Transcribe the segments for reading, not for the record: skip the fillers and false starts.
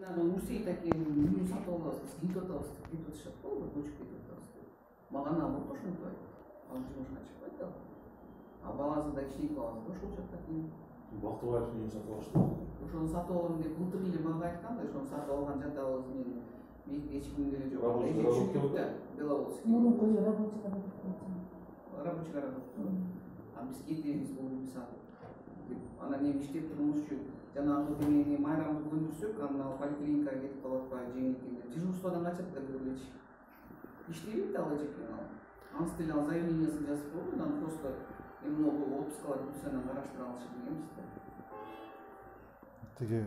Нурсейит акен үйүн сатып алабыз, кетип атабыз деп кетип атышат го, көчүп кетип атабыз деп. Мага наоборот ошентип айтты. Ал жумушка чыкпайт да. А баласы да кичинекей баласы да ошол жакта экен. Бактыбаевдин үйүн сатып алышты. Ошону сатып алам деп былтыр эле мага айткан да, ошону сатып алган жатабыз мен. Мейт эч ким деле жок. Беловодский. Мурунку рабочийга Рабочийга работает. А биз кетебиз бул сатып. Анан эми иштеп турмушчу. Жанагы эмени майрамды көндүрсөк, анан поликлиникага кетип калып атпайбы жеңил экен деп. Дежурстводан качат да бирөөчү. Иштебейт да ал экен ал. Анс деле ал заявлениясын жазып койгон, анан просто эмне отпускалар бүтсө анан караштыра алышы дегенбиз да. Тиги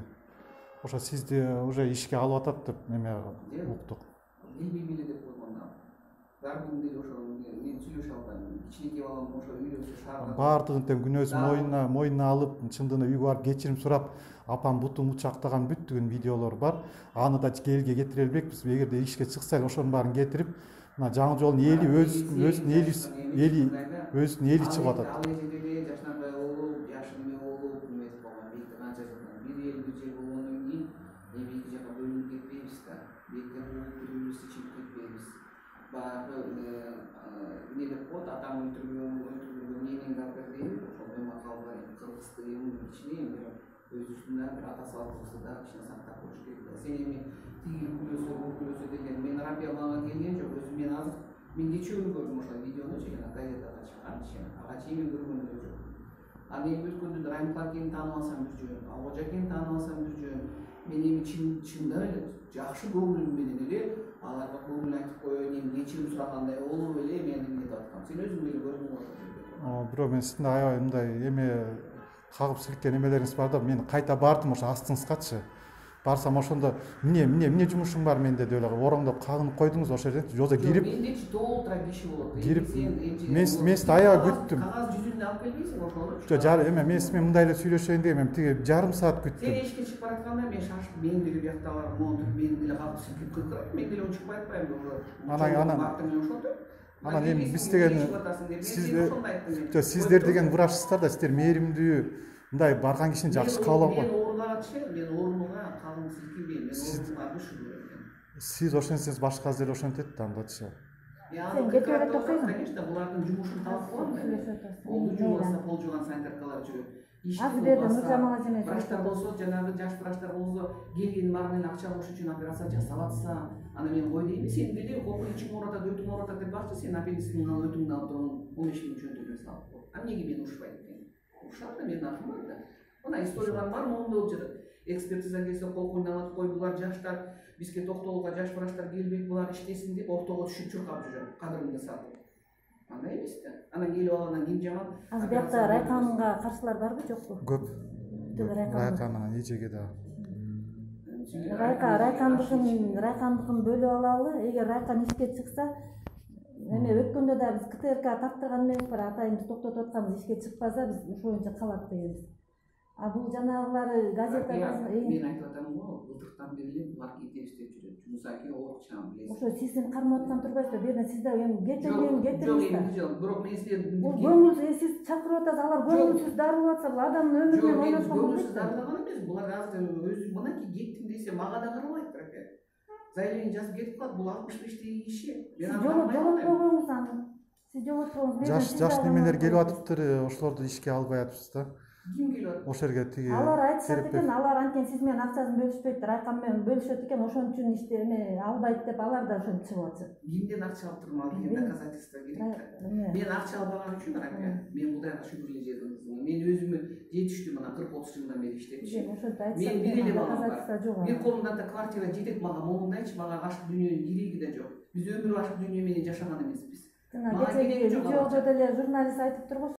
ошо сизди уже ишке алып атат деп эме уктук. Келбейм эле деп койгон да. Бардыгын деле ошо мен сүйлөшө албайм. Кичинекей балам ошо үйлөнсө шаарда. Баардыгын тең күнөөсүн мойнуна алып, чындыгында үйгө барып кечирим сурап, апам бутум учактаган бүт деген видеолор бар. Аны да элге кетире элбекпиз. Эгерде ишке чыкса эле ошонун баарын кетирип, мына жаңы жолдун эли өзүнүн эли чыгып атат. Ал жерде Жашнабай болуп, Жашын болуп, эметип калган. Бийикте канча бир эл бир жер болгондон кийин эми эки жака бөлүнүп кетпейбиз да. Бийикте бири-бирибизди чыгып кетпейбиз. Баягы эмне деп коет, атам өлтүргөн менин гапырдым, ошол эми калбай кыргыздын ичине бир өз үстүнө бир ата салттыбызды да кичине сактап коюш керек да. Сен эми тиги күлөсө деген мен рапия мага келген жок. Өзүм мен азыр мен кечөө көрдүм ошол видеону жана газетага чыккан, ага чейин мен көргөн эле жок. Аны эми өткөндө Райымка акени таанып алсам бир жөн, Абожа акени таанып алсам бир жөн. Мен эми чындап эле жакшы көңүлүм менен эле аларга көңүл айтып коеюн, эми кечирим сурагандай болуп эле мен эмнетип аткам. Сен өзүң эле көрдүң го. Бирок мен сиздин аябай мындай эме кагып силкен эмелериңиз бар да, мен кайта бардым ошо астыңызгачы. Барсам ошондо эмне жумушуң бар менде деп эле ороңдоп кагынып койдуңуз ошол жерде. Жозо кирип. Мендечи толтура киши болот. Кирип мен сизди аябай күттүм. Кагаз жүзүндө алып келбейсиң ошону. Жок, эме мен сиз менен мындай эле сүйлөшөйүн деген, мен тиги жарым саат күттүм. Сен ишке чыгып баратканда мен шашып, мен деле биякта барып монтуп, мен деле калып силкип кыркырайм, мен деле чыкпай атпайм ошо. Анан эми биз деген сиздер деген врачсыздар да, сиздер мээримдүү, мындай барган кишини жакшы кабыл алган. Мен оорунагачы, мен оорунуга калың силкибейм, мен оорунуга түшүрбөйм. Сиз ошентсеңиз башкасы деле ошентет да андачы. Сен кетип атасың, конечно, булардын жумушун талап коем. Ол жумаса пол жуган санитаркалар жүрөт. Врачтар болсо, жанагы жаш врачтар болсо, келгенин баарын эле акча алыш үчүн операция жасап атса, аны мен кой дейм, сен деле кокун ичиң оорутат, өтүң оорутат деп бакчы, сен аппендицитиңди алып өтүңдү алып туруп 15 миң чөнтөгүн салып кой. А эмнеге мени ушпайт экен? Ушат да, менин акым бар да. Мына историялар бар, моунда болуп жатат. Экспертиза келсе колкуйду алат, кой булар жаштар, бизге токтоолго жаш врачтар келбейт, булар иштесин деп ортого түшүп чуркап жүрөт, кадырымды сатып. Андай эмес да. Анан келип алгандан кийин жаман. Азыр биякта Райканга каршылар барбы, жокпу? Көп. Райканын эжеге да. Райкандыкын бөлүп алалы. Эгер Райкан ишке чыкса, эме өткөндө да биз КТРК таптырган эмес, атайыбыз токтотуп атканбыз, ишке чыкпаса биз ошол боюнча калат дегенбиз. А бул жанагылары газета мен айтып атам го, былтыртан бери булар кетебиз деп жүрөт. Жумусаки оокчан билесиз. Ошо сиздин кармап аткан турбайсызбы? Берден сизде эми кетириңиз да. Жок, бирок мен силердин бул көңүл сиз чакырып атасыз, алар көңүлсүз дарылап атса, бул адамдын өмүрүнө ойношкон болбойт. Көңүлсүз дарылаган эмес, булар азыр өзү мынакей кеттим десе мага да карабайт раке. Заявление жазып кетип калат, бул 65-теги киши. Сиз жоготпогоңуз аны. Сиз жоготпогоңуз. Жаш немелер келип атыптыр, ошолорду ишке албай атышпыз да. Ким келип атат? Ошол жерге тиги. Алар айтышат экен, алар анткени сиз менен акчасын бөлүшпөйт, Райкан менен бөлүшөт экен, ошон үчүн иште эме албайт деп алар да ошентип чыгып атышат. Кимден акча алып турмун, ал деген доказательство керек да. Мен акча албаган үчүн раке, мен Кудайга шүгүр эле жердим. Мен өзүмө жетиштүү мына 40-30 жылдан бери иштепчи. Мен бир эле балам бар. Бир колумда да квартира жетет мага, моундайчы, мага ашык дүйнөнүн кереги да жок. Биз өмүр ашык дүйнө менен жашаган эмеспиз. Жана кечеги видеодо деле журналист айтып тургу.